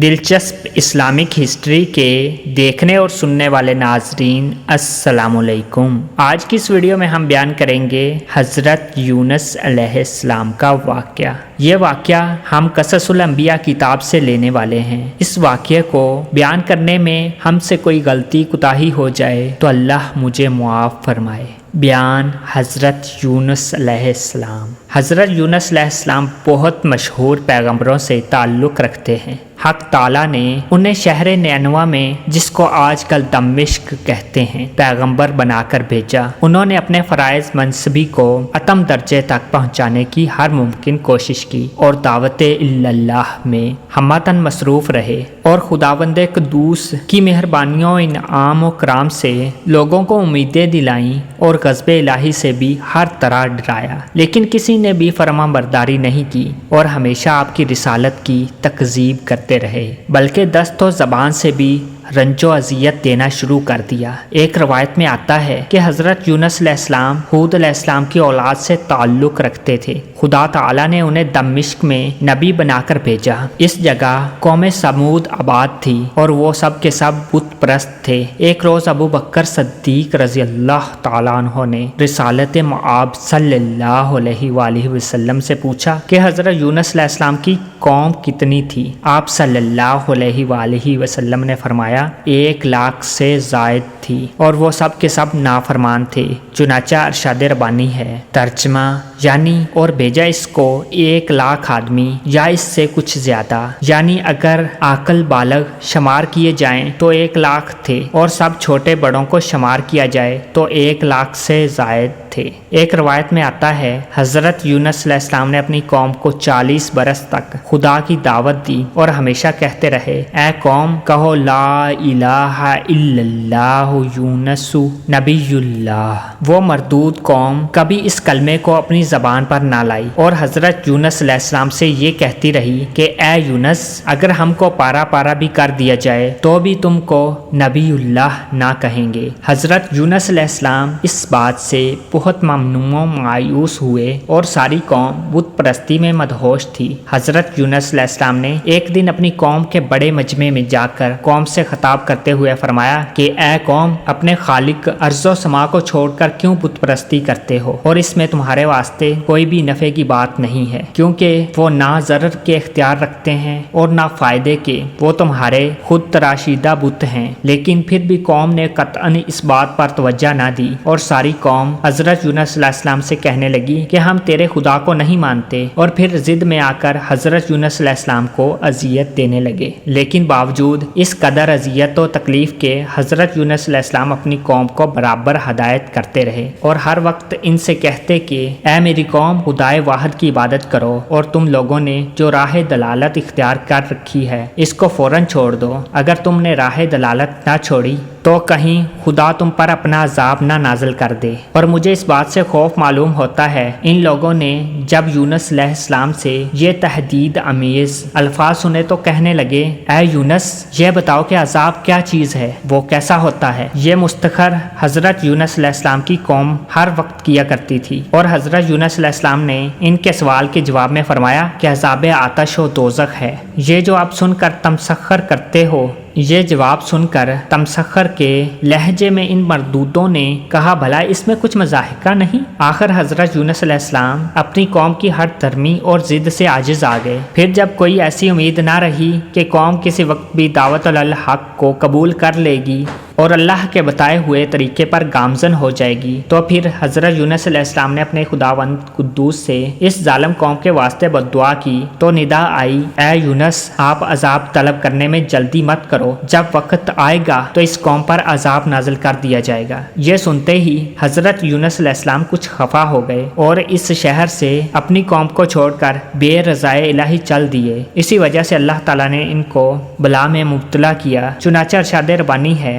دلچسپ Islamic history کے دیکھنے اور سننے والے ناظرین السلام علیکم۔ آج کی اس ویڈیو میں ہم بیان کریں گے حضرت یونس علیہ السلام کا واقعہ۔ یہ واقعہ ہم قصص الانبیاء کتاب سے لینے والے ہیں۔ اس واقعے کو بیان کرنے میں ہم سے کوئی غلطی کوتاہی ہو جائے تو اللہ مجھے معاف فرمائے۔ بیان حضرت یونس علیہ السلام۔ حضرت یونس علیہ السلام بہت مشہور پیغمبروں سے تعلق رکھتے ہیں۔ حق تعالیٰ نے انہیں شہر نینوا میں، جس کو آج کل دمشق کہتے ہیں، پیغمبر بنا کر بھیجا۔ انہوں نے اپنے فرائض منصبی کو اتم درجے تک پہنچانے کی ہر ممکن کوشش کی اور دعوت اللہ میں ہمتاً مصروف رہے اور خداوند قدوس کی مہربانیوں، انعام و کرام سے لوگوں کو امیدیں دلائیں اور غضب الہی سے بھی ہر طرح ڈرایا، لیکن کسی نے بھی فرما برداری نہیں کی اور ہمیشہ آپ کی رسالت کی تکذیب کرتے رہے، بلکہ دست و زبان سے بھی رنج و اذیت دینا شروع کر دیا۔ ایک روایت میں آتا ہے کہ حضرت یونس علیہ السلام ہود علیہ السلام کی اولاد سے تعلق رکھتے تھے۔ خدا تعالیٰ نے انہیں دمشق میں نبی بنا کر بھیجا۔ اس جگہ قوم سمود آباد تھی اور وہ سب کے سب بت پرست تھے۔ ایک روز ابو بکر صدیق رضی اللہ تعالیٰ عنہ نے رسالت مآب صلی اللہ علیہ وآلہ وسلم سے پوچھا کہ حضرت یونس علیہ السلام کی قوم کتنی تھی؟ آپ صلی اللہ علیہ وآلہ وسلم نے فرمایا 1,00,000 سے زائد تھی اور وہ سب کے سب نافرمان تھے۔ چنانچہ ارشاد ربانی ہے، ترجمہ یعنی اور بھیجا اس کو 1,00,000 آدمی یا اس سے کچھ زیادہ، یعنی اگر عاقل بالغ شمار کیے جائیں تو 1,00,000 تھے اور سب چھوٹے بڑوں کو شمار کیا جائے تو 1,00,000 سے زائد تھے۔ ایک روایت میں آتا ہے حضرت یونس علیہ السلام نے اپنی قوم کو 40 برس تک خدا کی دعوت دی اور ہمیشہ کہتے رہے، اے قوم کہو لا الہ الا اللہ یونس نبی اللہ۔ وہ مردود قوم کبھی اس کلمے کو اپنی زبان پر نہ لائی اور حضرت یونس علیہ السلام سے یہ کہتی رہی کہ اے یونس، اگر ہم کو پارا پارا بھی کر دیا جائے تو بھی تم کو نبی اللہ نہ کہیں گے۔ حضرت یونس علیہ السلام اس بات سے بہت ممنوع و مایوس ہوئے اور ساری قوم بت پرستی میں مدہوش تھی۔ حضرت یونس علیہ السلام نے ایک دن اپنی قوم کے بڑے مجمع میں جا کر قوم سے خطاب کرتے ہوئے فرمایا کہ اے قوم، اپنے خالق ارض و سما کو چھوڑ کر کیوں بت پرستی کرتے ہو؟ اور اس میں تمہارے واسطے کوئی بھی نفع کی بات نہیں ہے، کیونکہ وہ نہ ضرر کے اختیار رکھتے ہیں اور نہ فائدے کے۔ وہ تمہارے خود تراشیدہ بت ہیں۔ لیکن پھر بھی قوم نے قطعاً اس بات پر توجہ نہ دی اور ساری قوم حضرت یونس علیہ السلام سے کہنے لگی کہ ہم تیرے خدا کو نہیں مانتے، اور پھر ضد میں آ کر حضرت یونس علیہ السلام کو اذیت دینے لگے۔ لیکن باوجود اس قدر اذیت و تکلیف کے حضرت یونس علیہ السلام اپنی قوم کو برابر ہدایت کرتے رہے اور ہر وقت ان سے کہتے کہ اے میری قوم، خدائے واحد کی عبادت کرو اور تم لوگوں نے جو راہ دلالت اختیار کر رکھی ہے اس کو فوراً چھوڑ دو۔ اگر تم نے راہ دلالت نہ چھوڑی تو کہیں خدا تم پر اپنا عذاب نہ نازل کر دے۔ اور مجھے اس بات سے خوف معلوم ہوتا ہے ان لوگوں نے جب یونس علیہ السلام سے یہ تہدید امیز الفاظ سنے تو کہنے لگے، اے یونس، یہ بتاؤ کہ عذاب کیا چیز ہے، وہ کیسا ہوتا ہے؟ یہ مستخر حضرت یونس علیہ السلام کی قوم ہر وقت کیا کرتی تھی، اور حضرت یونس علیہ السلام نے ان کے سوال کے جواب میں فرمایا کہ عذاب آتش و دوزخ ہے۔ یہ جو آپ سن کر تمسخر کرتے ہو، یہ جواب سن کر تمسخر کے لہجے میں ان مردودوں نے کہا، بھلا اس میں کچھ مضاحکہ نہیں؟ آخر حضرت یونس علیہ السلام اپنی قوم کی ہر ترمی اور ضد سے عاجز آ گئے۔ پھر جب کوئی ایسی امید نہ رہی کہ قوم کسی وقت بھی دعوت الحق کو قبول کر لے گی اور اللہ کے بتائے ہوئے طریقے پر گامزن ہو جائے گی، تو پھر حضرت یونس علیہ السلام نے اپنے خداوند قدوس سے اس ظالم قوم کے واسطے بددعا کی تو ندا آئی، اے یونس، آپ عذاب طلب کرنے میں جلدی مت کرو، جب وقت آئے گا تو اس قوم پر عذاب نازل کر دیا جائے گا۔ یہ سنتے ہی حضرت یونس علیہ السلام کچھ خفا ہو گئے اور اس شہر سے اپنی قوم کو چھوڑ کر بے رضائے الہی چل دیے۔ اسی وجہ سے اللہ تعالیٰ نے ان کو بلا میں مبتلا کیا۔ چنانچہ ارشاد ربانی ہے،